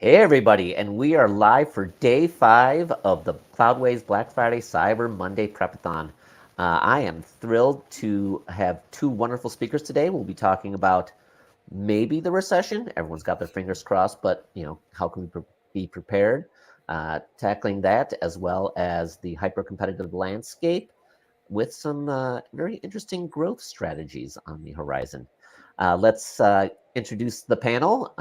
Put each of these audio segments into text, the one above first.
Hey everybody, and we are live for day 5 of the Cloudways Black Friday Cyber Monday Prepathon. I am thrilled to have two wonderful speakers today. We'll be talking about maybe the recession. Everyone's got their fingers crossed, but how can we be prepared? Tackling that as well as the hyper-competitive landscape with some very interesting growth strategies on the horizon. Let's introduce the panel.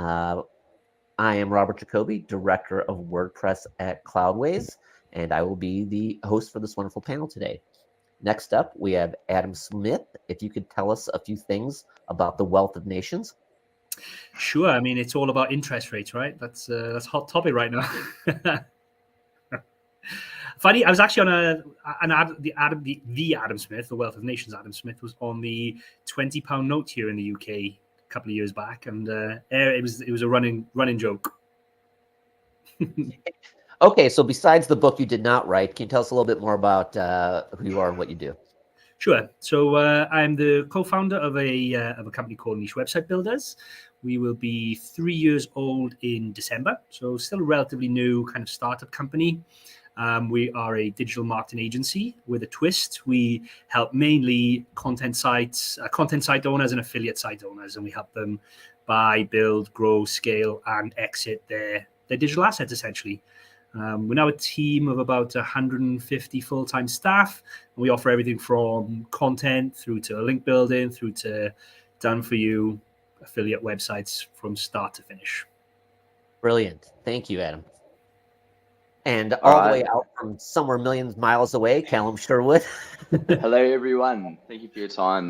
I am Robert Jacoby, Director of WordPress at Cloudways, and I will be the host for this wonderful panel today. Next up, we have Adam Smith. If you could tell us a few things about the wealth of nations. Sure. I mean, it's all about interest rates, right? That's a hot topic right now. Funny, I was actually on the Adam Smith, the Wealth of Nations. Adam Smith was on the £20 note here in the UK a couple of years back, and it was a running joke. Okay, so besides the book you did not write, can you tell us a little bit more about who you are and what you do? Sure. So I'm the co-founder of a company called Niche Website Builders. We will be 3 years old in December, so still a relatively new kind of startup company. We are a digital marketing agency with a twist. We help mainly content site owners and affiliate site owners, and we help them buy, build, grow, scale, and exit their digital assets, essentially. We're now a team of about 150 full-time staff. And we offer everything from content through to link building, through to done-for-you affiliate websites from start to finish. Brilliant. Thank you, Adam. And all the way out from somewhere millions of miles away, Callum Sherwood. Hello, everyone. Thank you for your time.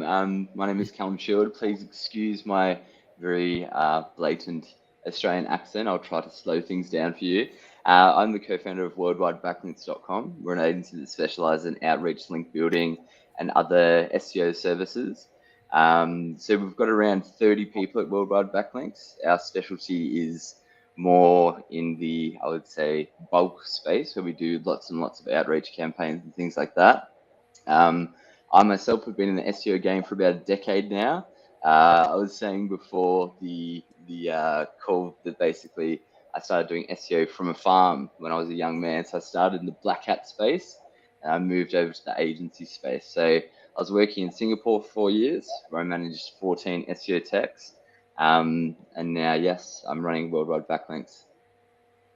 My name is Callum Sherwood. Please excuse my very blatant Australian accent. I'll try to slow things down for you. I'm the co-founder of worldwidebacklinks.com. We're an agency that specializes in outreach, link building, and other SEO services. So we've got around 30 people at Worldwide Backlinks. Our specialty is more in the, I would say, bulk space, where we do lots and lots of outreach campaigns and things like that. I myself have been in the SEO game for about a decade now. I was saying before the call that basically I started doing SEO from a farm when I was a young man. So I started in the black hat space and I moved over to the agency space. So I was working in Singapore for 4 years, where I managed 14 SEO techs. And now, yes, I'm running Worldwide Backlinks.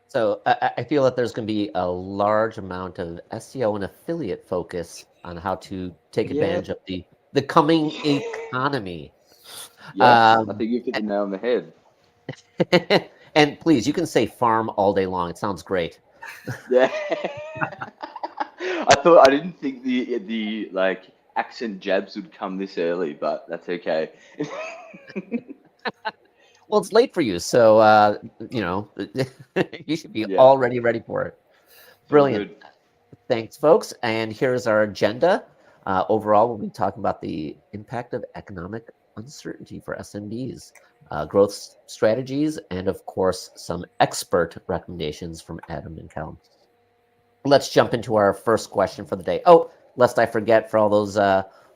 So I feel that there's going to be a large amount of SEO and affiliate focus on how to take advantage of the coming economy. Yes, I think you hit the nail on the head. And please, you can say farm all day long. It sounds great. Yeah. I didn't think the like accent jabs would come this early, but that's okay. Well, it's late for you, so you should be already ready for it. Brilliant. Thanks, folks. And here's our agenda. Overall, we'll be talking about the impact of economic uncertainty for SMBs, growth strategies, and of course, some expert recommendations from Adam and Callum. Let's jump into our first question for the day. Oh, lest I forget, for all those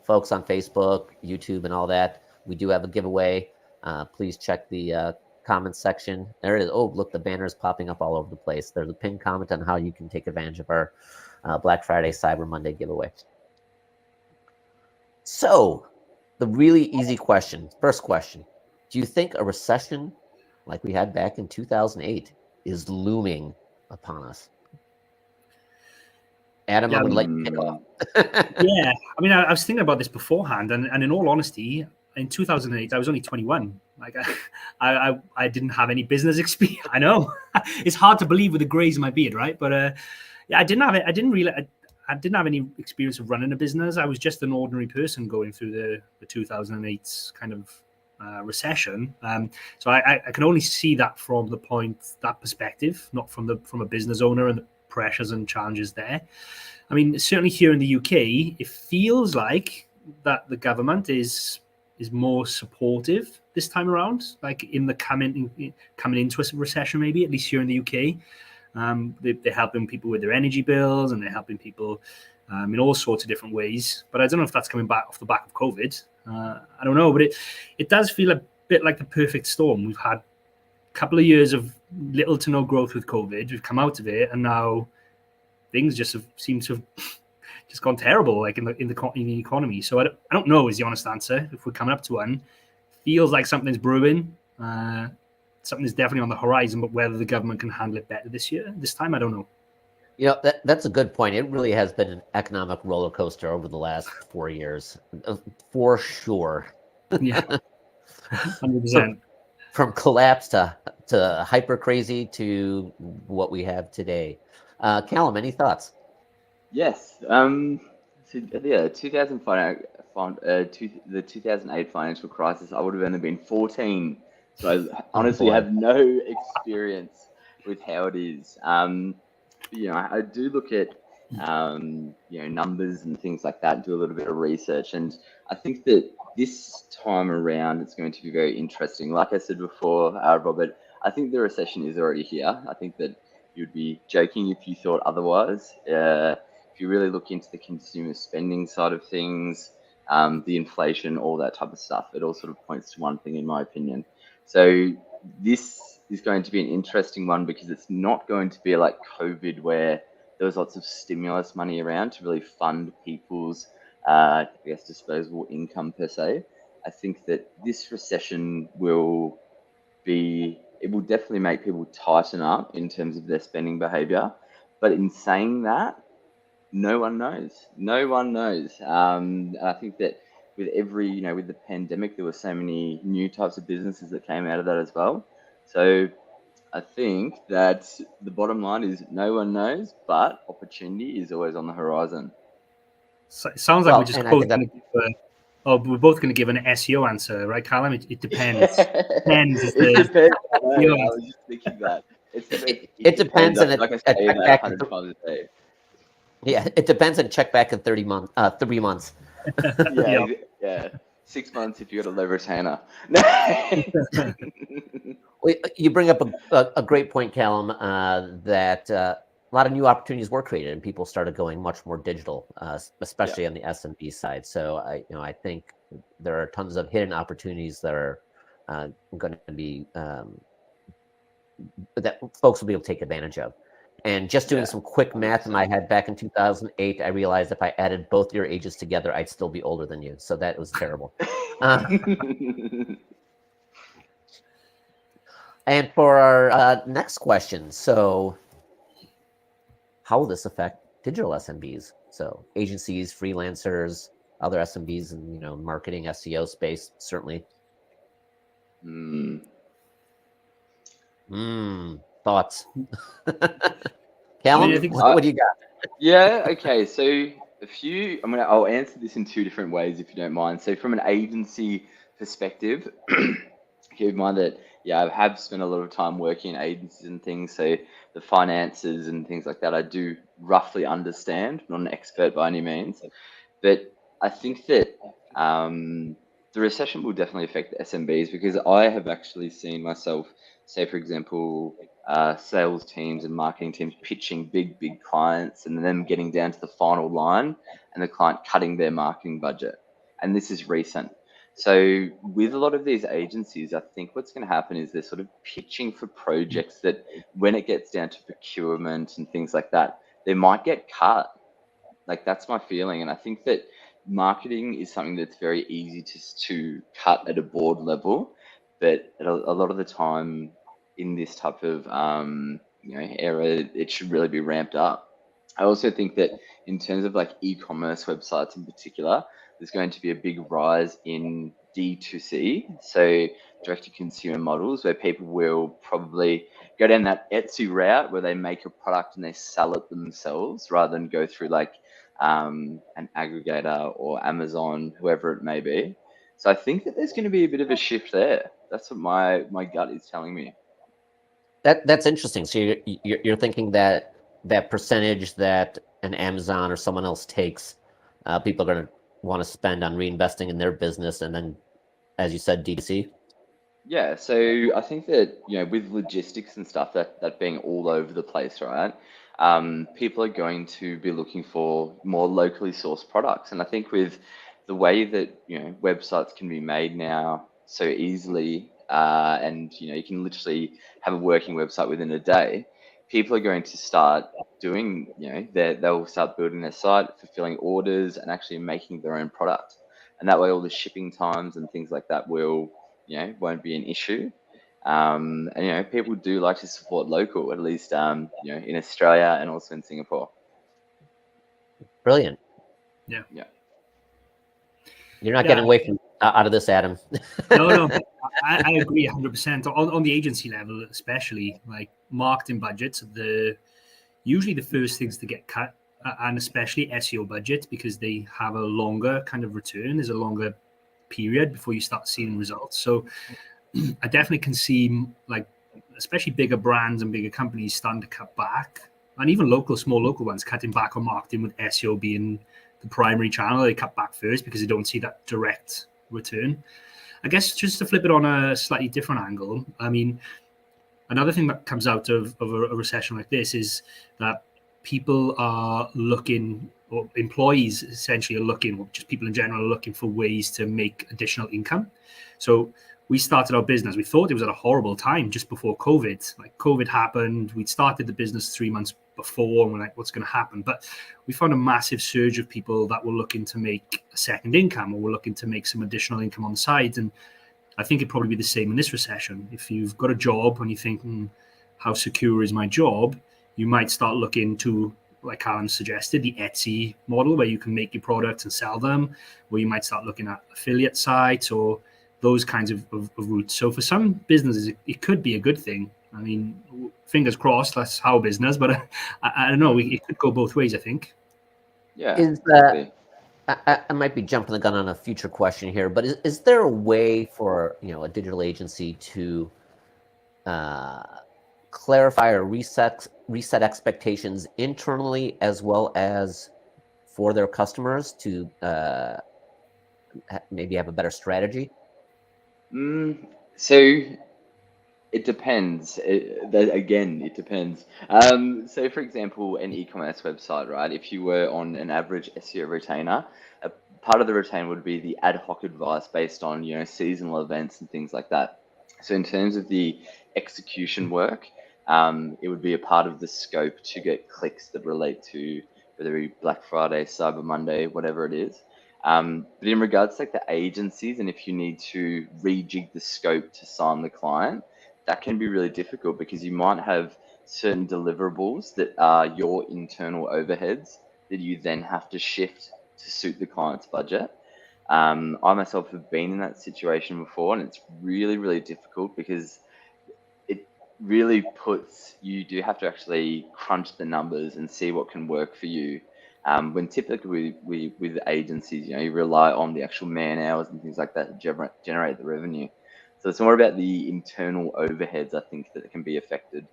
folks on Facebook, YouTube, and all that, we do have a giveaway. Please check the comments section. There it is. Oh, look, the banner is popping up all over the place. There's a pinned comment on how you can take advantage of our Black Friday Cyber Monday giveaway. So, the really easy question, first question. Do you think a recession like we had back in 2008 is looming upon us? Adam, I'm going to let you kick off. Yeah, I mean, I was thinking about this beforehand, and in all honesty, in 2008, I was only 21. Like, I didn't have any business experience. I know it's hard to believe with the grays in my beard, right? But yeah, I didn't have any experience of running a business. I was just an ordinary person going through the 2008 kind of recession. So I can only see that from that perspective, not from a business owner and the pressures and challenges there. I mean, certainly here in the UK, it feels like that the government is more supportive this time around, like in the coming into a recession, maybe, at least here in the UK. They're helping people with their energy bills, and they're helping people in all sorts of different ways. But I don't know if that's coming back off the back of COVID. I don't know, but it does feel a bit like the perfect storm. We've had couple of years of little to no growth with COVID. We've come out of it, and now things just seem to have just gone terrible, like in the economy. So I don't know is the honest answer. If we're coming up to one, feels like something's brewing. Something is definitely on the horizon, but whether the government can handle it better this time, I don't know. You know, that's a good point. It really has been an economic roller coaster over the last 4 years, for sure. Yeah, 100%. From collapse to hyper crazy to what we have today. Callum, any thoughts? Yes. So yeah, 2008 financial crisis. I would have only been 14, so I honestly have no experience with how it is. I do look at numbers and things like that, do a little bit of research, and I think that this time around it's going to be very interesting. Like I said before, Robert, I think the recession is already here. I think that you'd be joking if you thought otherwise. If you really look into the consumer spending side of things, the inflation, all that type of stuff, it all sort of points to one thing, in my opinion. So this is going to be an interesting one because it's not going to be like COVID, where there was lots of stimulus money around to really fund people's, disposable income per se. I think that this recession will definitely make people tighten up in terms of their spending behavior. But in saying that, no one knows. No one knows. And I think that with with the pandemic, there were so many new types of businesses that came out of that as well. So I think that the bottom line is no one knows, but opportunity is always on the horizon. So it sounds like we're just both going to give an SEO answer, right, Callum? It depends. Depends. It depends. I was just thinking that. It depends, and like I say that 100 times a day. Yeah, it depends, and check back in 3 months. Yeah. 6 months if you got a lever retainer. You bring up a great point, Callum, that a lot of new opportunities were created and people started going much more digital, especially on the SMB side. So I think there are tons of hidden opportunities that are going to be that folks will be able to take advantage of. And just doing some quick math in my head, back in 2008, I realized if I added both your ages together, I'd still be older than you. So that was terrible. And for our next question, so how will this affect digital SMBs? So agencies, freelancers, other SMBs in marketing, SEO space, certainly. Thoughts? Callum, what do you got? Yeah, okay. So I'll answer this in two different ways if you don't mind. So from an agency perspective, keep in mind that I have spent a lot of time working in agencies and things, so the finances and things like that I do roughly understand. I'm not an expert by any means, but I think that the recession will definitely affect the SMBs, because I have actually seen myself, say for example, sales teams and marketing teams pitching big clients and them getting down to the final line and the client cutting their marketing budget. And this is recent. So with a lot of these agencies, I think what's going to happen is they're sort of pitching for projects that when it gets down to procurement and things like that, they might get cut. Like, that's my feeling. And I think that marketing is something that's very easy to cut at a board level, but a lot of the time in this type of era, it should really be ramped up. I also think that in terms of like e-commerce websites in particular, there's going to be a big rise in D2C, so direct-to-consumer models, where people will probably go down that Etsy route where they make a product and they sell it themselves rather than go through like an aggregator or Amazon, whoever it may be. So I think that there's going to be a bit of a shift there. That's what my gut is telling me. That's interesting. So you're thinking that percentage that an Amazon or someone else takes, people are going to want to spend on reinvesting in their business, and then, as you said, D2C. Yeah, so I think that with logistics and stuff, that being all over the place, right? People are going to be looking for more locally sourced products, and I think with the way that websites can be made now so easily, and you can literally have a working website within a day, people are going to start doing, they'll start building their site, fulfilling orders, and actually making their own product. And that way, all the shipping times and things like that won't be an issue. And people do like to support local, at least in Australia and also in Singapore. Brilliant. Yeah. You're not getting away from out of this, Adam. No, I agree 100%. On the agency level, especially, like marketing budgets, usually the first things to get cut, and especially SEO budgets, because they have a longer kind of return. There's a longer period before you start seeing results. So I definitely can see, like, especially bigger brands and bigger companies starting to cut back, and even small local ones cutting back on marketing, with SEO being the primary channel. They cut back first because they don't see that direct return. I guess just to flip it on a slightly different angle, I mean, another thing that comes out of a recession like this is that people are looking, or employees essentially are looking, or just people in general are looking for ways to make additional income. So we started our business. We thought it was at a horrible time just before COVID. Like, COVID happened. We'd started the business 3 months before, and we're like, what's going to happen? But we found a massive surge of people that were looking to make a second income, or were looking to make some additional income on the side. And I think it'd probably be the same in this recession. If you've got a job and you think, how secure is my job? You might start looking to, like Callum suggested, the Etsy model, where you can make your products and sell them, or you might start looking at affiliate sites or those kinds of routes. So for some businesses, it could be a good thing. I mean, fingers crossed, that's our business, but I don't know. It could go both ways, I think. Yeah. Exactly. I might be jumping the gun on a future question here, but is there a way for a digital agency to clarify or reset expectations internally as well as for their customers to maybe have a better strategy? So it depends. It depends. So, for example, an e-commerce website, right? If you were on an average SEO retainer, a part of the retainer would be the ad hoc advice based on seasonal events and things like that. So, in terms of the execution work, it would be a part of the scope to get clicks that relate to whether it be Black Friday, Cyber Monday, whatever it is. But in regards to like the agencies, and if you need to rejig the scope to sign the client, that can be really difficult because you might have certain deliverables that are your internal overheads that you then have to shift to suit the client's budget. I myself have been in that situation before, and it's really, really difficult because it really you do have to actually crunch the numbers and see what can work for you. When typically with agencies, you rely on the actual man hours and things like that to generate the revenue. So it's more about the internal overheads, I think, that can be affected.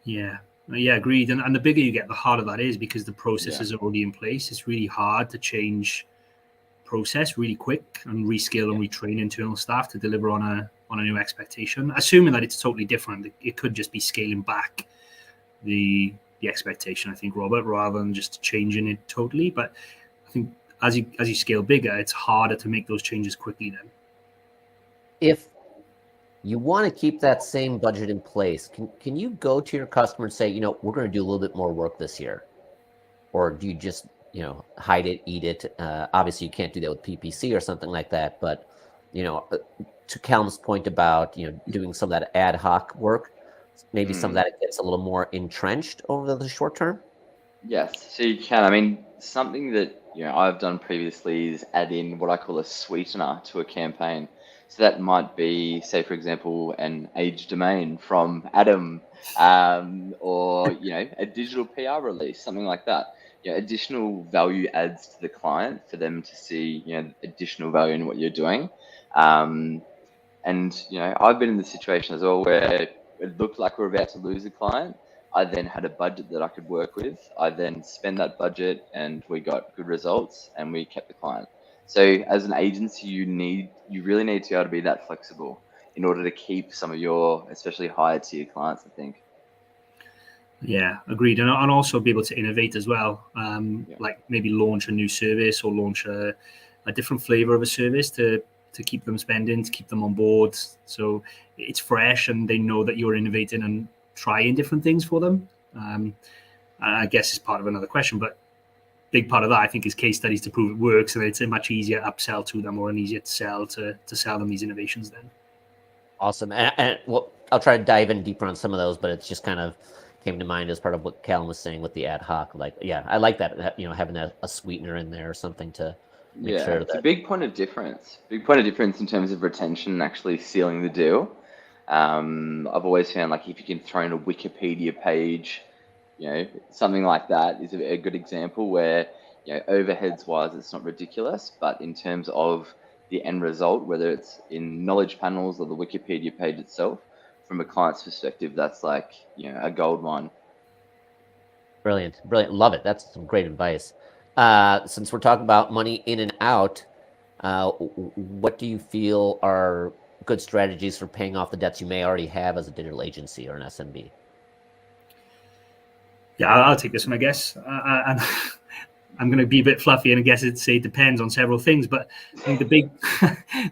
Yeah, agreed. And the bigger you get, the harder that is, because the processes are already in place. It's really hard to change process really quick and reskill and retrain internal staff to deliver on a new expectation. Assuming that it's totally different, it could just be scaling back the expectation, I think, Robert, rather than just changing it totally. But I think as you scale bigger, it's harder to make those changes quickly then. If you want to keep that same budget in place, can you go to your customer and say, we're going to do a little bit more work this year? Or do you just, hide it, eat it? Obviously, you can't do that with PPC or something like that. But, to Callum's point about, doing some of that ad hoc work, maybe some of that gets a little more entrenched over the short term? Yes, so you can. I mean, something that I've done previously is add in what I call a sweetener to a campaign. So that might be, say, for example, an age domain from Adam, or a digital PR release, something like that. Additional value adds to the client for them to see additional value in what you're doing. And I've been in the situation as well where it looked like we're about to lose a client. I then had a budget that I could work with. I then spent that budget and we got good results and we kept the client. So as an agency, you really need to be able to be that flexible in order to keep some of your, especially higher tier clients, I think. Yeah, agreed. And also be able to innovate as well. Like maybe launch a new service or launch a different flavor of a service to to keep them spending, to keep them on board. So it's fresh, and they know that you're innovating and trying different things for them. I guess it's part of another question, but big part of that I think is case studies to prove it works, and it's a much easier upsell to them, or an easier to sell them these innovations then. Awesome. And well, I'll try to dive in deeper on some of those, but it's just kind of came to mind as part of what Callum was saying with the ad hoc. Like, yeah, I like that, having a sweetener in there or something to make sure it's that a big point of difference. Big point of difference in terms of retention and actually sealing the deal. I've always found, like, if you can throw in a Wikipedia page, something like that is a good example where, overheads wise, it's not ridiculous, but in terms of the end result, whether it's in knowledge panels or the Wikipedia page itself, from a client's perspective, that's like, a gold mine. Brilliant. Love it. That's some great advice. Since we're talking about money in and out, what do you feel are good strategies for paying off the debts you may already have as a digital agency or an SMB? Yeah, I'll take this one, I guess. I'm going to be a bit fluffy, and I guess it depends on several things. But I think the big,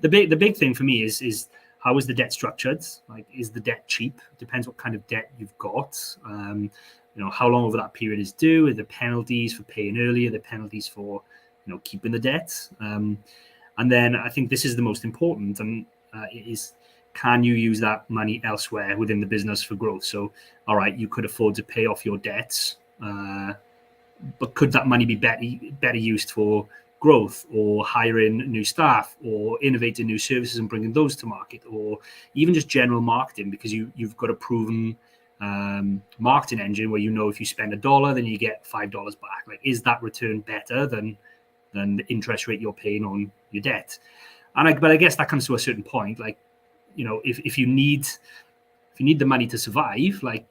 the big thing for me is how is the debt structured? Like, is the debt cheap? It depends what kind of debt you've got. How long over that period is due? Are the penalties for paying early? Are the penalties for keeping the debt? And then I think this is the most important, and is, can you use that money elsewhere within the business for growth? So, all right, you could afford to pay off your debts, but could that money be better used for growth, or hiring new staff, or innovating new services and bringing those to market, or even just general marketing, because you've got a proven marketing engine where if you spend $1, then you get $5 back. Like, is that return better than the interest rate you're paying on your debt? But I guess that comes to a certain point. Like, if you need the money to survive, like,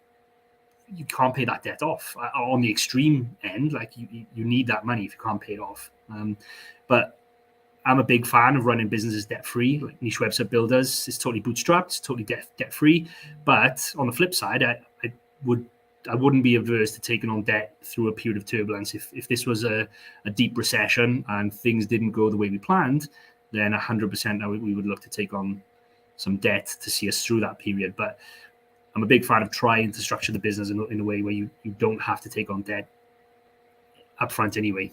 you can't pay that debt off. On the extreme end, like, you need that money if you can't pay it off. But I'm a big fan of running businesses debt-free. Like Niche Website Builders, it's totally bootstrapped, it's totally debt-free. But on the flip side, I wouldn't be averse to taking on debt through a period of turbulence. If this was a deep recession and things didn't go the way we planned, then 100% we would look to take on some debt to see us through that period. But I'm a big fan of trying to structure the business in a way where you don't have to take on debt upfront anyway.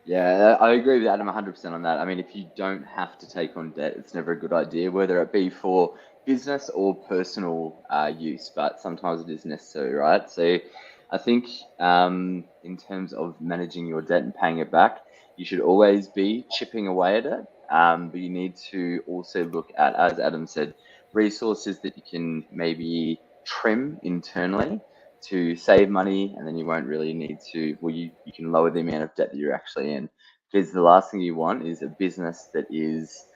Yeah, I agree with Adam 100% on that. I mean, if you don't have to take on debt, it's never a good idea, whether it be for business or personal use, but sometimes it is necessary, right? So I think in terms of managing your debt and paying it back, you should always be chipping away at it. But you need to also look at, as Adam said, resources that you can maybe trim internally to save money, and then you won't really need to, you can lower the amount of debt that you're actually in, because the last thing you want is a business that is,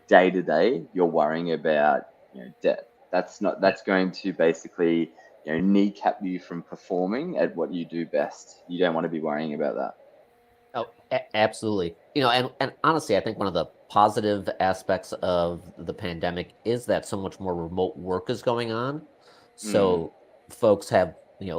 day to day, you're worrying about, debt. That's going to basically, kneecap you from performing at what you do best. You don't want to be worrying about that. Oh, absolutely. And honestly, I think one of the positive aspects of the pandemic is that so much more remote work is going on. So folks have,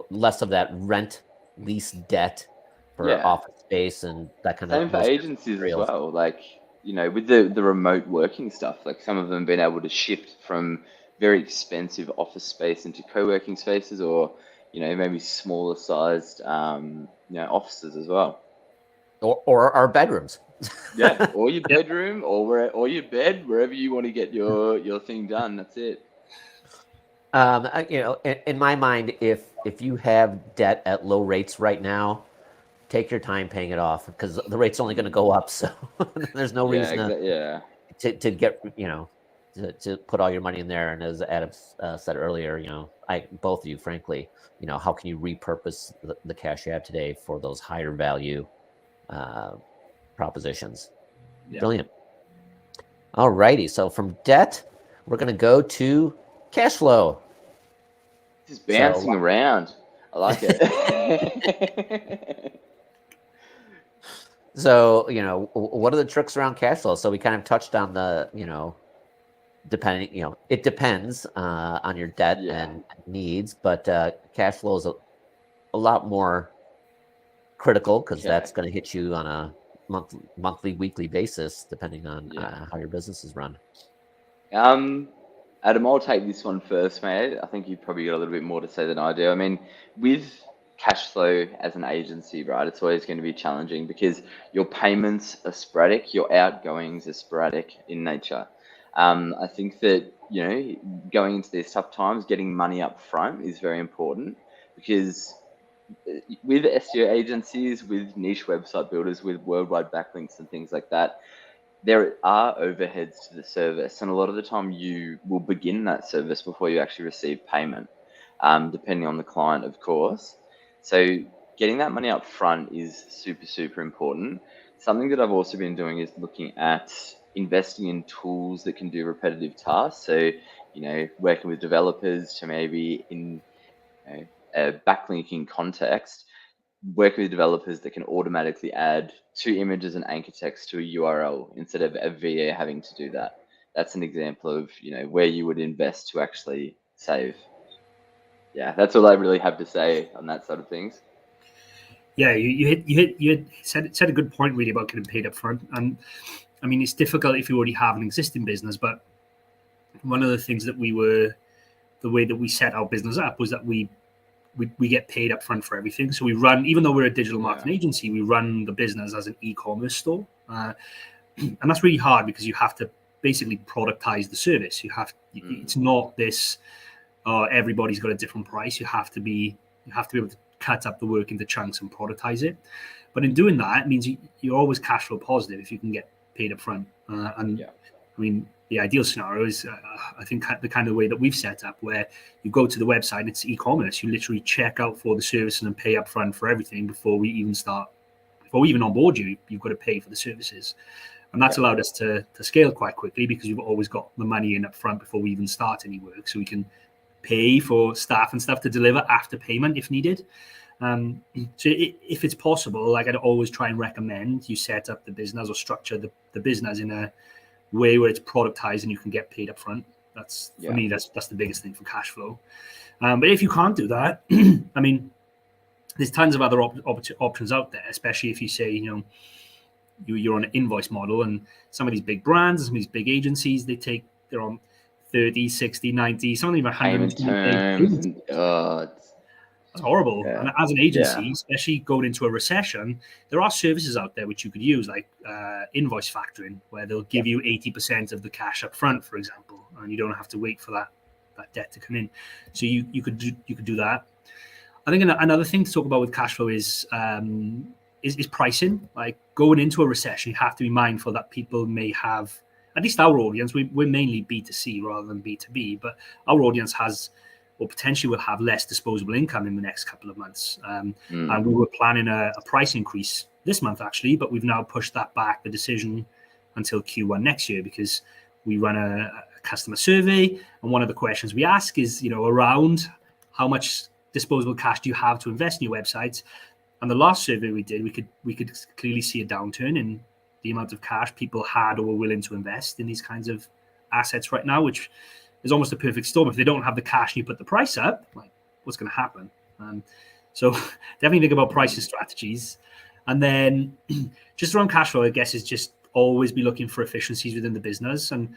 less of that rent lease debt for office space and that kind of. Same for agencies as well. Like, with the remote working stuff, like some of them been able to shift from very expensive office space into co-working spaces, or, maybe smaller sized, offices as well. Or our bedrooms. Yeah, or your bedroom, or your bed, wherever you want to get your thing done. That's it. In my mind, if you have debt at low rates right now, take your time paying it off, because the rate's only going to go up. So there's no reason to get, to put all your money in there. And as Adam said earlier, both of you, frankly, how can you repurpose the cash you have today for those higher value propositions? Yeah. Brilliant. All righty. So from debt, we're going to go to cash flow. Just bouncing around. I like it. So, what are the tricks around cash flow? So we kind of touched on the, it depends on your debt and needs, but cash flow is a lot more critical, because that's going to hit you on a monthly, weekly basis, depending on how your business is run. Adam, I'll take this one first, mate. I think you've probably got a little bit more to say than I do. I mean, with cash flow as an agency, right, it's always going to be challenging because your payments are sporadic, your outgoings are sporadic in nature. I think that, going into these tough times, getting money up front is very important because with SEO agencies, with niche website builders, with worldwide backlinks and things like that, there are overheads to the service, and a lot of the time you will begin that service before you actually receive payment, depending on the client, of course. So getting that money up front is super, super important. Something that I've also been doing is looking at investing in tools that can do repetitive tasks. So, working with developers to maybe in a backlinking context, work with developers that can automatically add 2 images and anchor text to a URL instead of a VA having to do that. That's an example of where you would invest to actually save. Yeah, that's all I really have to say on that side of things. Yeah, you said a good point really about getting paid up front. And I mean, it's difficult if you already have an existing business, but one of the things that the way that we set our business up was that we get paid up front for everything. So we run, even though we're a digital marketing agency, we run the business as an e-commerce store. And that's really hard because you have to basically productize the service. It's not this, everybody's got a different price. You have to be able to cut up the work into chunks and productize it. But in doing that, it means you're always cash flow positive if you can get paid up front. I mean, the ideal scenario is, I think, the kind of way that we've set up, where you go to the website, it's e-commerce. You literally check out for the services and pay up front for everything before we even onboard you. You've got to pay for the services. And that's allowed us to scale quite quickly because you've always got the money in up front before we even start any work. So we can pay for staff and stuff to deliver after payment if needed. So if it's possible, like, I'd always try and recommend you set up the business or structure the business in a way where it's productized and you can get paid up front. For me, that's the biggest thing for cash flow. But if you can't do that, I mean, there's tons of other options out there, especially if you say, you're on an invoice model, and some of these big brands, some of these big agencies, they're on 30, 60, 90, some of them even 100 terms. It's horrible. Yeah. And as an agency, especially going into a recession, there are services out there which you could use, like invoice factoring, where they'll give you 80% of the cash up front, for example, and you don't have to wait for that debt to come in. So you could do that. I think another thing to talk about with cash flow is pricing. Like, going into a recession, you have to be mindful that people may have, at least our audience, we're mainly B2C rather than B2B, but our audience has, or potentially will have, less disposable income in the next couple of months. And we were planning a price increase this month, actually, but we've now pushed that back, the decision, until Q1 next year, because we run a customer survey. And one of the questions we ask is, around how much disposable cash do you have to invest in your websites? And the last survey we did, we could clearly see a downturn in the amount of cash people had or were willing to invest in these kinds of assets right now, which is almost a perfect storm. If they don't have the cash and you put the price up, like, what's going to happen? So definitely think about pricing strategies. And then just around cash flow, I guess, is just always be looking for efficiencies within the business. And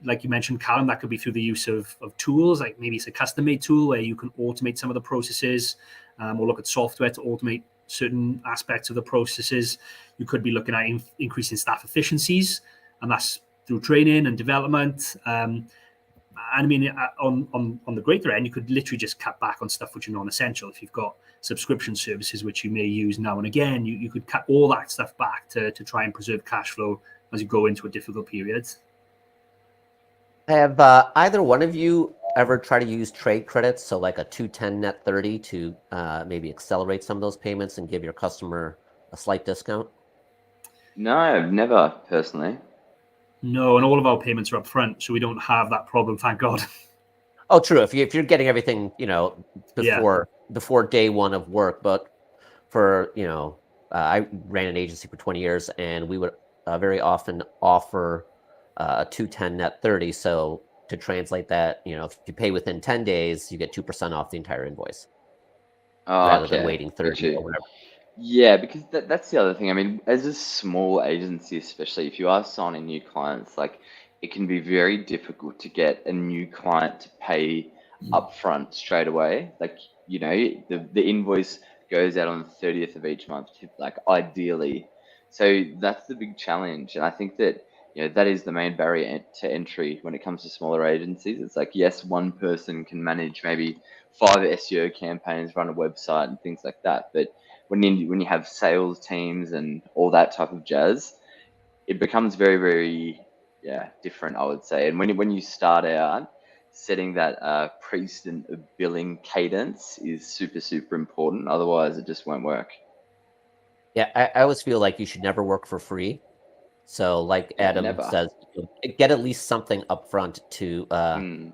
like you mentioned, Callum, that could be through the use of tools, like maybe it's a custom-made tool where you can automate some of the processes, or look at software to automate certain aspects of the processes. You could be looking at increasing staff efficiencies, and that's through training and development. And I mean, on the greater end, you could literally just cut back on stuff which are non-essential. If you've got subscription services which you may use now and again, you could cut all that stuff back to try and preserve cash flow as you go into a difficult period. Have either one of you ever tried to use trade credits, so like a 210 net 30, to maybe accelerate some of those payments and give your customer a slight discount? No, I've never personally. No, and all of our payments are up front, so we don't have that problem, thank God. Oh, true. If you're getting everything, before day one of work, but for I ran an agency for 20 years, and we would very often offer a 210 net 30. So to translate that, if you pay within 10 days, you get 2% off the entire invoice, rather than waiting 30 or whatever. Yeah, because that's the other thing. I mean, as a small agency, especially if you are signing new clients, like it can be very difficult to get a new client to pay upfront straight away. Like, the invoice goes out on the 30th of each month, like ideally. So that's the big challenge. And I think that, that is the main barrier to entry when it comes to smaller agencies. It's like, yes, one person can manage maybe 5 SEO campaigns, run a website and things like that. But when you have sales teams and all that type of jazz, it becomes very, very, yeah, different, I would say. And when you start out, setting that precedent of billing cadence is super, super important. Otherwise, it just won't work. Yeah, I always feel like you should never work for free. So, like Yeah, Adam never. says, get at least something upfront to Mm,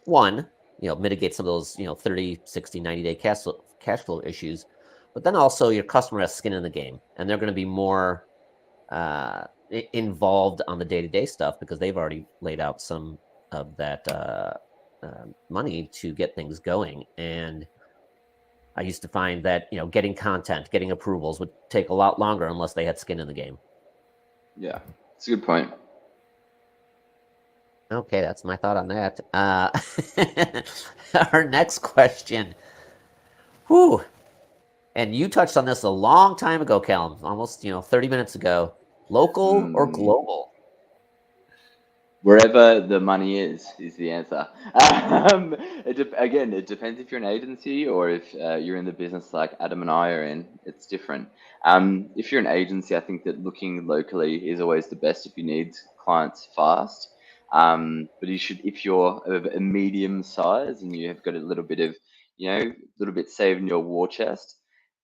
one, mitigate some of those, 30, 60, 90-day cash flow issues. But then also your customer has skin in the game, and they're going to be more involved on the day-to-day stuff because they've already laid out some of that money to get things going. And I used to find that, getting content, getting approvals would take a lot longer unless they had skin in the game. yeah, it's a good point. Okay, that's my thought on that. Our next question. Whew. And you touched on this a long time ago, Callum, almost, 30 minutes ago. Local or Mm. global? Wherever the money is the answer. Again, it depends if you're an agency or if you're in the business like Adam and I are in. It's different. If you're an agency, I think that looking locally is always the best if you need clients fast. But if you're a medium size and you have got a little bit of, little bit saved in your war chest,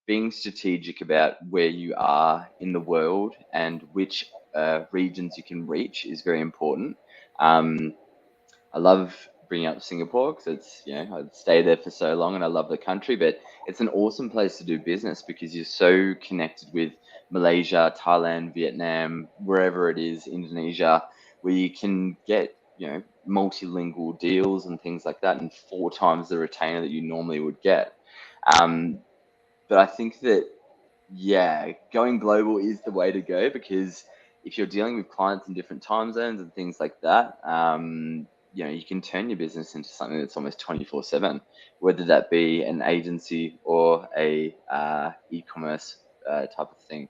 being strategic about where you are in the world and which regions you can reach is very important. um, I love bringing up Singapore because I'd stay there for so long and I love the country, but it's an awesome place to do business because you're so connected with Malaysia, Thailand, Vietnam, wherever it is, Indonesia, where you can get, multilingual deals and things like that and 4 times the retainer that you normally would get. Um, but I think that, yeah, going global is the way to go because if you're dealing with clients in different time zones and things like that, you can turn your business into something that's almost 24/7, whether that be an agency or a e-commerce type of thing.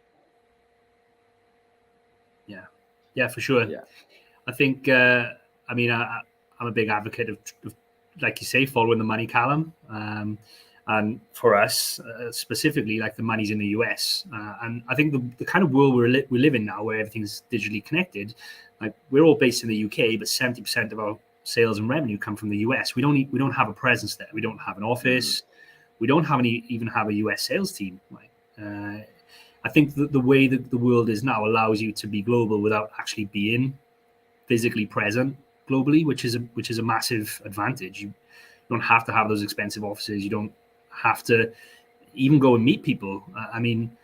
Yeah, for sure. Yeah. I think, I'm a big advocate of, like you say, following the money, Callum. And for us, specifically, like the money's in the US. And I think the kind of world we live in now, where everything's digitally connected, like we're all based in the UK, but 70% of our sales and revenue come from the US. We don't have a presence there. We don't have an office. We don't even have a US sales team. I think that the way that the world is now allows you to be global without actually being physically present globally, which is a massive advantage. You don't have to have those expensive offices. You don't have to even go and meet people. I mean,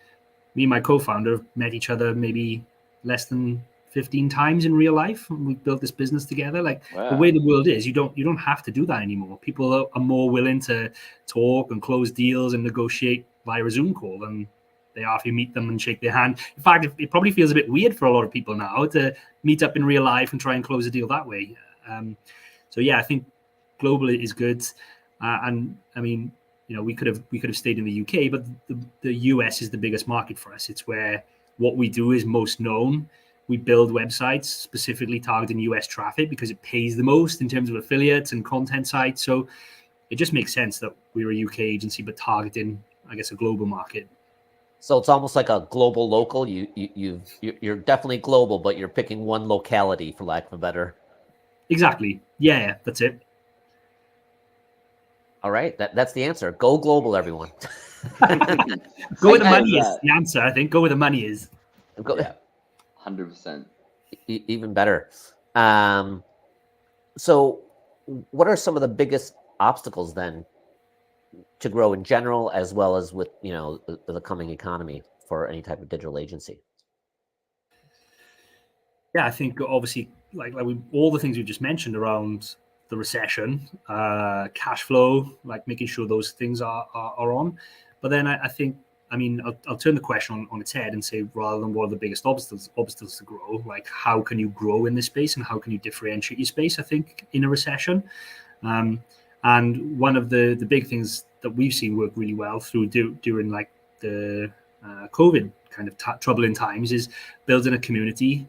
me and my co-founder have met each other maybe less than 15 times in real life. And we built this business together. Like the way Wow. the world is, you don't have to do that anymore. People are more willing to talk and close deals and negotiate via a Zoom call than they are if you meet them and shake their hand. In fact, it probably feels a bit weird for a lot of people now to meet up in real life and try and close a deal that way. So yeah, I think global is good. And I mean, we could have stayed in the UK, but the US is the biggest market for us. It's where what we do is most known. We build websites specifically targeting US traffic because it pays the most in terms of affiliates and content sites. So it just makes sense that we're a UK agency, but targeting, I guess, a global market. So it's almost like a global local. You're definitely global, but you're picking one locality, for lack of a better. Exactly. Yeah, that's it. All right, that's the answer. Go global, everyone. Go where the Simple as money is that. the answer, I think. Go where the money is. Go, Yeah, 100%. even better. So, what are some of the biggest obstacles then to grow in general, as well as with the coming economy for any type of digital agency? Yeah, I think obviously all the things we just mentioned around the recession, cash flow, like making sure those things are on. But then I think I mean, I'll turn the question on its head and say, rather than what are the biggest obstacles to grow, like how can you grow in this space and how can you differentiate your space, I think, in a recession. And one of the big things that we've seen work really well during like the COVID kind of troubling times is building a community,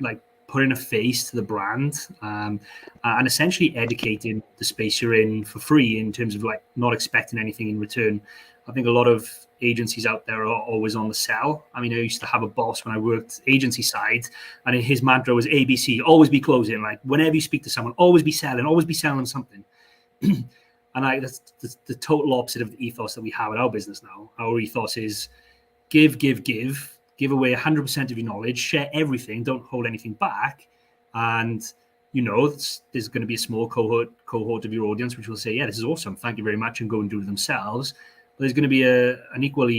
like putting a face to the brand, and essentially educating the space you're in for free in terms of like not expecting anything in return. I think a lot of agencies out there are always on the sell. I mean, I used to have a boss when I worked agency side, and his mantra was ABC, always be closing. Like whenever you speak to someone, always be selling them something. And that's the total opposite of the ethos that we have in our business now. Our ethos is give away 100% of your knowledge, share everything, don't hold anything back. And there's going to be a small cohort of your audience which will say, yeah, this is awesome, thank you very much, and go and do it themselves. But there's going to be an equal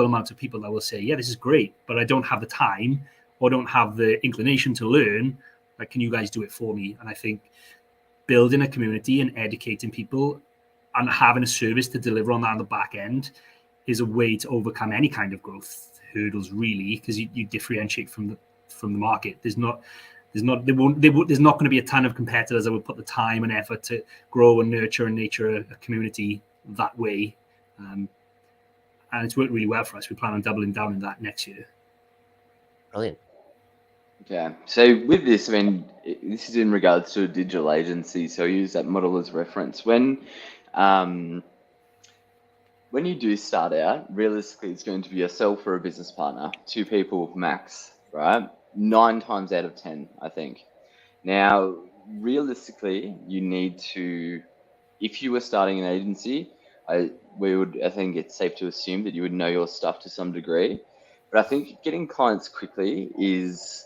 amount of people that will say, yeah, this is great, but I don't have the time or don't have the inclination to learn. Like, can you guys do it for me? And I think building a community and educating people and having a service to deliver on that on the back end is a way to overcome any kind of growth hurdles, really, because you differentiate from the market. There's not going to be a ton of competitors that will put the time and effort to grow and nurture and nature a community that way. And it's worked really well for us. We plan on doubling down in that next year. Brilliant. Okay, so with this, I mean, this is in regards to a digital agency, so I use that model as reference. When you do start out, realistically, it's going to be yourself or a business partner, 2 people max, right? 9 times out of 10, I think. Now, realistically, you need to, if you were starting an agency, I think it's safe to assume that you would know your stuff to some degree. But I think getting clients quickly is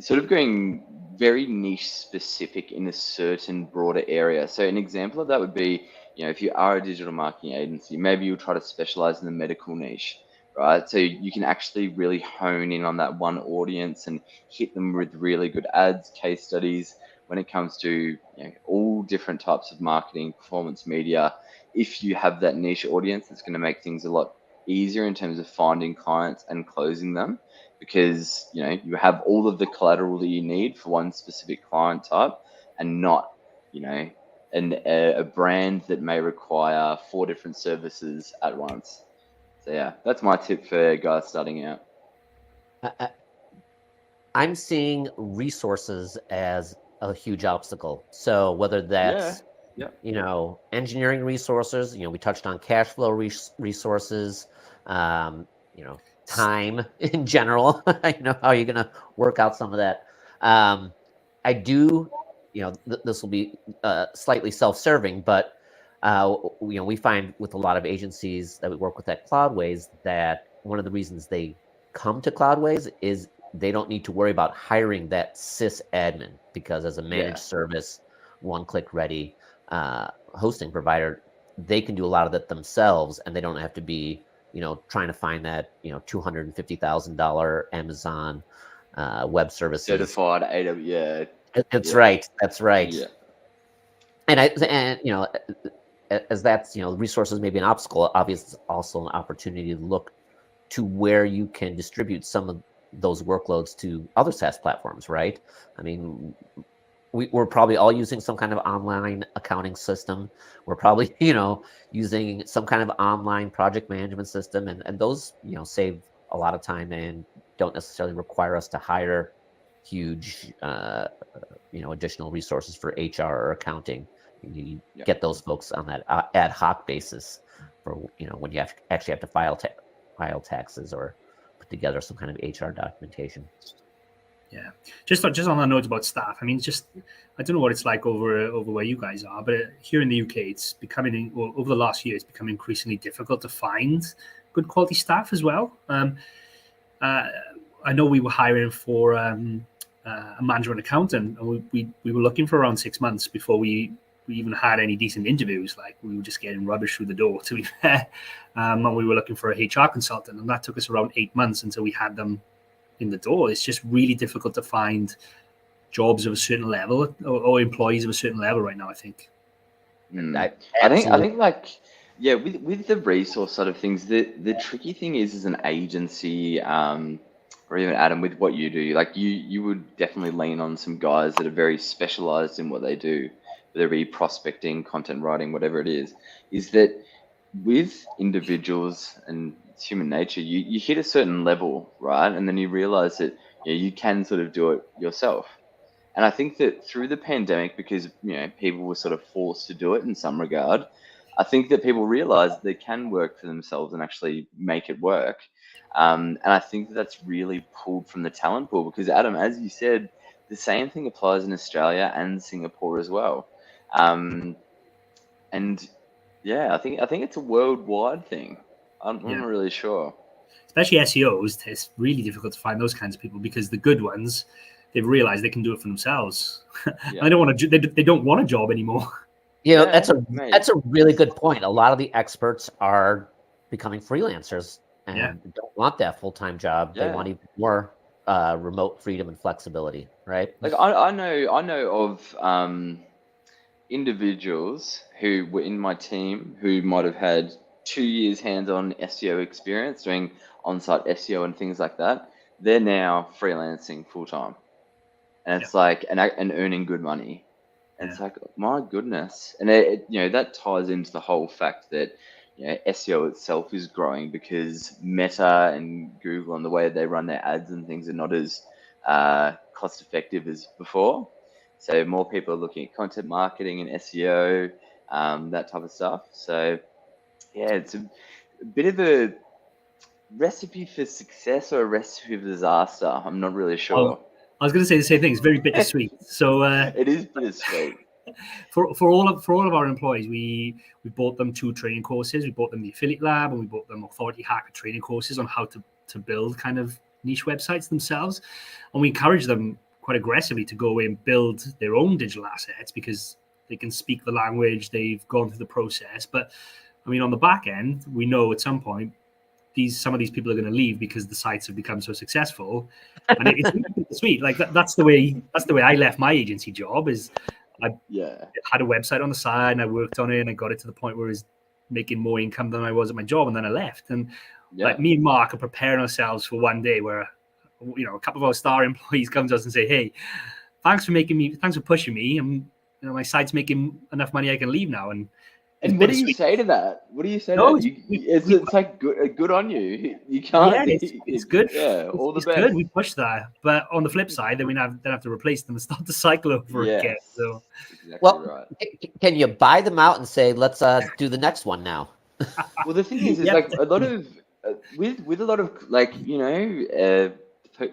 sort of going very niche specific in a certain broader area. So an example of that would be, if you are a digital marketing agency, maybe you'll try to specialize in the medical niche, right? So you can actually really hone in on that one audience and hit them with really good ads, case studies when it comes to all different types of marketing, performance media. If you have that niche audience, it's going to make things a lot easier in terms of finding clients and closing them, because you have all of the collateral that you need for one specific client type, and not a brand that may require 4 different services at once. So yeah, that's my tip for guys starting out. I'm seeing resources as a huge obstacle. So whether that's engineering resources, we touched on cash flow resources, time in general. How you're going to work out some of that. I do, this will be slightly self-serving, but we find with a lot of agencies that we work with at Cloudways that one of the reasons they come to Cloudways is they don't need to worry about hiring that sysadmin, because as a managed service, one-click ready hosting provider, they can do a lot of that themselves, and they don't have to be trying to find that $250,000 Amazon web services certified AWS. That's right. Yeah. And as that's resources may be an obstacle, obviously it's also an opportunity to look to where you can distribute some of those workloads to other SaaS platforms, right? I mean, we're probably all using some kind of online accounting system. We're probably, using some kind of online project management system, and those, save a lot of time and don't necessarily require us to hire huge, additional resources for HR or accounting. You get those folks on that ad hoc basis for, when you actually have to file taxes or put together some kind of HR documentation. Yeah, just on that note about staff, I mean, I don't know what it's like over where you guys are, but here in the UK, it's becoming, over the last year, it's become increasingly difficult to find good quality staff as well. I know we were hiring for a management accountant, and we were looking for around 6 months before we even had any decent interviews. Like, we were just getting rubbish through the door, to be fair. And we were looking for a HR consultant, and that took us around 8 months until we had them in the door. It's just really difficult to find jobs of a certain level or employees of a certain level right now, I think. I think like Yeah, with the resource side of things, the tricky thing is as an agency, or even Adam, with what you do, like you would definitely lean on some guys that are very specialized in what they do, whether it be prospecting, content writing, whatever it is that with individuals and it's human nature, you hit a certain level, right? And then you realize that you can sort of do it yourself. And I think that through the pandemic, because people were sort of forced to do it in some regard, I think that people realized they can work for themselves and actually make it work. And I think that that's really pulled from the talent pool because Adam, as you said, the same thing applies in Australia and Singapore as well. Um, and yeah, I think it's a worldwide thing. I'm Yeah. not really sure. Especially SEOs, it's really difficult to find those kinds of people because the good ones, they've realized they can do it for themselves. And Yeah. they don't want to. They don't want a job anymore. You know, Yeah, that's mate. a really good point. A lot of the experts are becoming freelancers and Yeah. don't want that full-time job. They Yeah. want even more remote freedom and flexibility, right? Like I know of individuals who were in my team who might have had 2 years hands-on SEO experience doing on-site SEO and things like that. They're now freelancing full-time, and Yeah. it's like and earning good money. And Yeah. it's like, my goodness. And that ties into the whole fact that SEO itself is growing because Meta and Google and the way they run their ads and things are not as cost effective as before. So more people are looking at content marketing and SEO, that type of stuff. So yeah, it's a bit of a recipe for success or a recipe for disaster. I'm not really sure. I was going to say the same thing. It's very bittersweet. So It is bittersweet. for all of our employees, we bought them 2 training courses. We bought them the Affiliate Lab and we bought them Authority Hacker training courses on how to build kind of niche websites themselves. And we encourage them quite aggressively to go away and build their own digital assets because they can speak the language, they've gone through the process. But I mean, on the back end, we know at some point some of these people are going to leave because the sites have become so successful, and it's really sweet. Like that's the way I left my agency job. Is I Yeah. had a website on the side and I worked on it and I got it to the point where I was making more income than I was at my job, and then I left. And Yeah. like me and Mark are preparing ourselves for one day where a couple of our star employees come to us and say, "Hey, thanks for pushing me. My site's making enough money I can leave now." And And what do you say to that? What do you say to No, that? It's like good on you. You can't. Yeah, it's good. Yeah, all the It's best. good. We push that, but on the flip side, then we have to replace them and start the cycle over again. Yes, So exactly Well, right. can you buy them out and say, let's do the next one now? Well, the thing is Yep. like a lot of with a lot of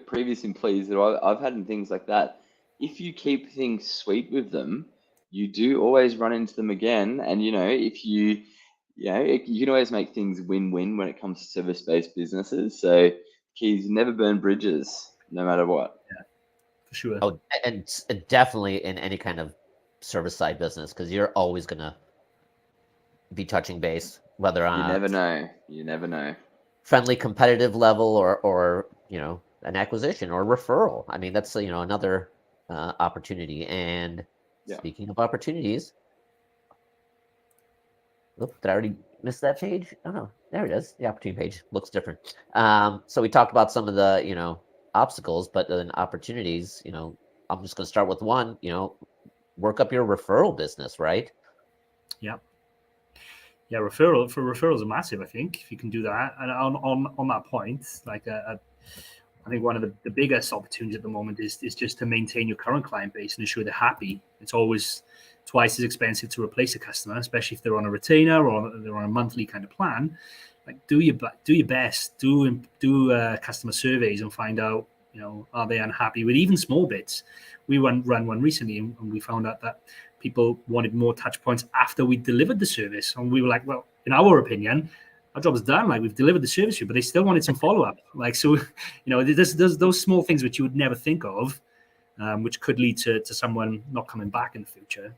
previous employees that I've had and things like that. If you keep things sweet with them, you do always run into them again. And if you can always make things win-win when it comes to service-based businesses. So keys never burn bridges, no matter what. for sure. Oh, and definitely in any kind of service side business, because you're always gonna be touching base, whether on You a never know. You never know. friendly competitive level or an acquisition or referral. I mean, that's another opportunity. And Yeah. speaking of opportunities, did I already miss that page? Oh no, there it is. The opportunity page looks different. So we talked about some of the obstacles, but then opportunities. I'm just going to start with one. Work up your referral business, right? Yeah. Yeah, referrals are massive. I think if you can do that, and on that point, like I think one of the biggest opportunities at the moment is just to maintain your current client base and ensure they're happy. It's always twice as expensive to replace a customer, especially if they're on a retainer or they're on a monthly kind of plan. Like do your best, do customer surveys and find out, are they unhappy with even small bits. We ran one recently and we found out that people wanted more touch points after we delivered the service. And we were like, well, in our opinion, our job is done. Like we've delivered the service to you, but they still wanted some follow-up. Like, so, there's those small things which you would never think of, which could lead to someone not coming back in the future.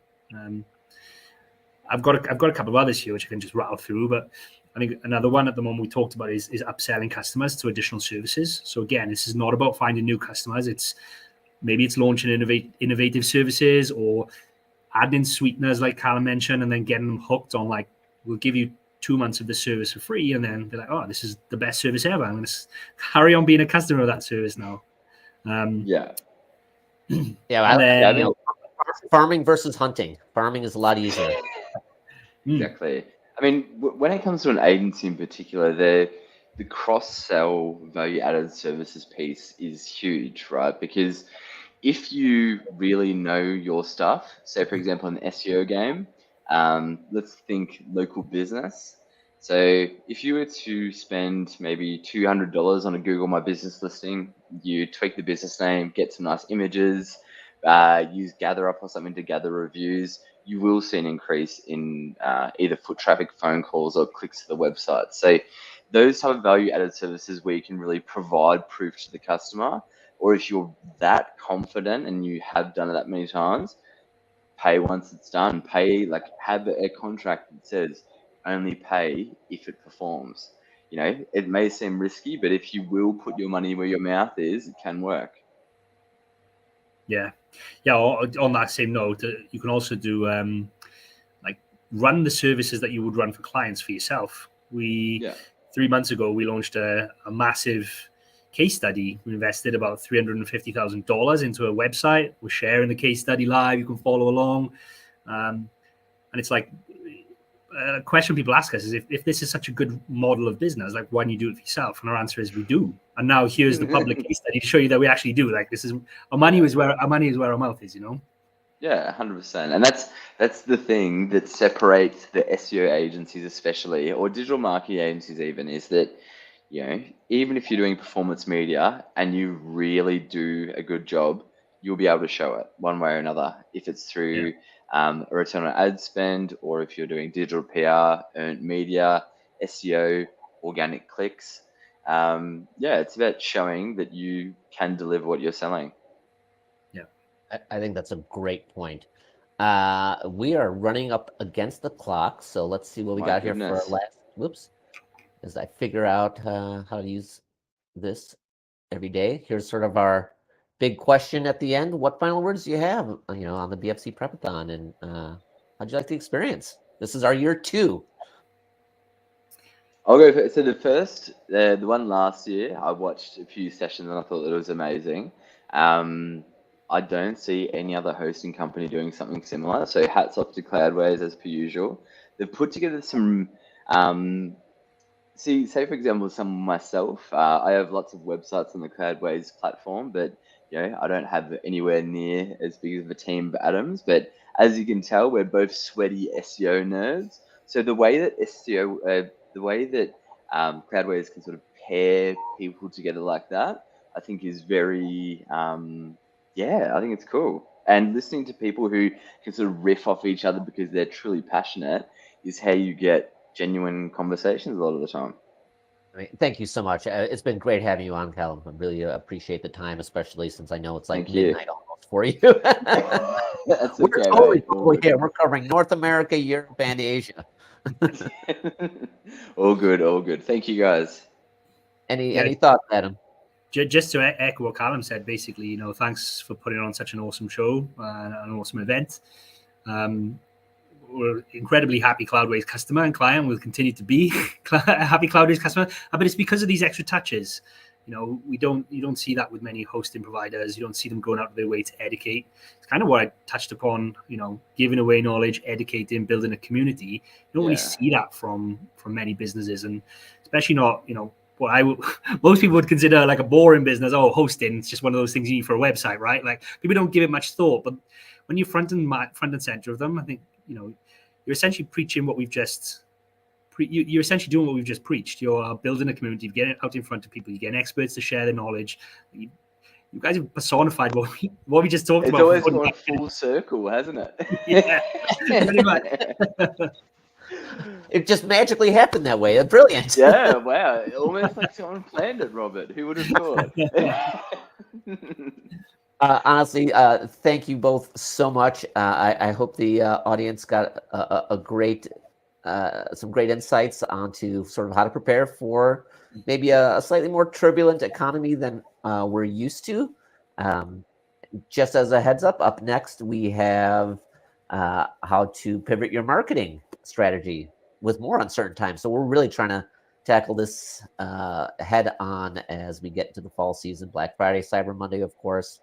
I've got a couple of others here which I can just rattle through, but I think another one at the moment we talked about is upselling customers to additional services. So again, this is not about finding new customers. It's launching innovative services or adding sweeteners like Callum mentioned, and then getting them hooked on, like, we'll give you 2 months of the service for free, and then they're like, oh, this is the best service ever. I'm going to carry on being a customer of that service now. Yeah. Yeah, then, farming versus hunting. Farming is a lot easier. Exactly. I mean, when it comes to an agency in particular, the cross-sell value-added services piece is huge, right? Because if you really know your stuff, say for example an SEO game, let's think local business. So if you were to spend maybe $200 on a Google My Business listing, you tweak the business name, get some nice images, use GatherUp or something to gather reviews, you will see an increase in either foot traffic, phone calls, or clicks to the website. So those type of value-added services where you can really provide proof to the customer, or if you're that confident and you have done it that many times, pay once it's done. Pay, like, have a contract that says only pay if it performs. You know, it may seem risky, but if you will put your money where your mouth is, it can work. Yeah. On that same note, you can also do like run the services that you would run for clients for yourself. 3 months ago, we launched a massive case study. We invested about $350,000 into a website. We're sharing the case study live. You can follow along. And it's like a question people ask us is if this is such a good model of business, like, why don't you do it for yourself? And our answer is we do. And now here's the public case study to show you that we actually do. Like, this is our money is where our mouth is, you know? Yeah, 100%. And that's the thing that separates the SEO agencies, especially, or digital marketing agencies even, is that, you know, even if you're doing performance media and you really do a good job, you'll be able to show it one way or another. If it's through a return on ad spend, or if you're doing digital PR, earned media, SEO, organic clicks. It's about showing that you can deliver what you're selling. I think that's a great point. We are running up against the clock, so let's see what we got here for our last. Whoops, as I figure out how to use this every day. Here's sort of our big question at the end. What final words do you have, on the BFC Prepathon, and how'd you like the experience? This is our year 2. I'll go for, so the one last year, I watched a few sessions and I thought that it was amazing. I don't see any other hosting company doing something similar. So hats off to Cloudways as per usual. They've put together some, say for example, myself, I have lots of websites on the Cloudways platform, but I don't have anywhere near as big of a team of Adams. But as you can tell, we're both sweaty SEO nerds. So the way that Cloudways can sort of pair people together like that, I think is very, I think it's cool. And listening to people who can sort of riff off each other because they're truly passionate is how you get genuine conversations a lot of the time. I mean, thank you so much. It's been great having you on, Callum. I really appreciate the time, especially since I know it's like midnight almost for you. That's We're totally here. We're covering North America, Europe, and Asia. All good. Thank you, guys. Any thoughts, Adam? Just to echo what Callum said, basically, thanks for putting on such an awesome show, an awesome event. We're incredibly happy Cloudways customer and client. Will continue to be a happy Cloudways customer, but it's because of these extra touches. You don't see that with many hosting providers. You don't see them going out of their way to educate. It's kind of what I touched upon. Giving away knowledge, educating, building a community. You don't really see that from many businesses, and especially not what most people would consider like a boring business. Oh, hosting, it's just one of those things you need for a website, right? Like, people don't give it much thought, but when you're front and center of them, I think you're essentially preaching what we've just. You're essentially doing what we've just preached. You're building a community, you're getting out in front of people, you're getting experts to share their knowledge. You guys have personified what we just talked about. It's always gone full circle, hasn't it? Yeah, pretty much. It just magically happened that way. Brilliant. Yeah, wow. Almost like someone planned it, Robert. Who would have thought? Honestly, thank you both so much. I hope the audience got some great insights onto sort of how to prepare for maybe a slightly more turbulent economy than we're used to. Just as a heads up next we have how to pivot your marketing strategy with more uncertain times. So we're really trying to tackle this head on as we get into the fall season, Black Friday, Cyber Monday, of course.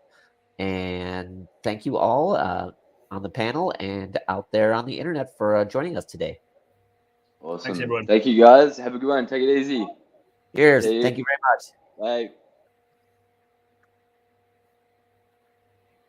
And thank you all on the panel and out there on the internet for joining us today. Awesome. Thanks, everyone. Thank you, guys. Have a good one. Take it easy. Cheers. See you. Thank you very much. Bye.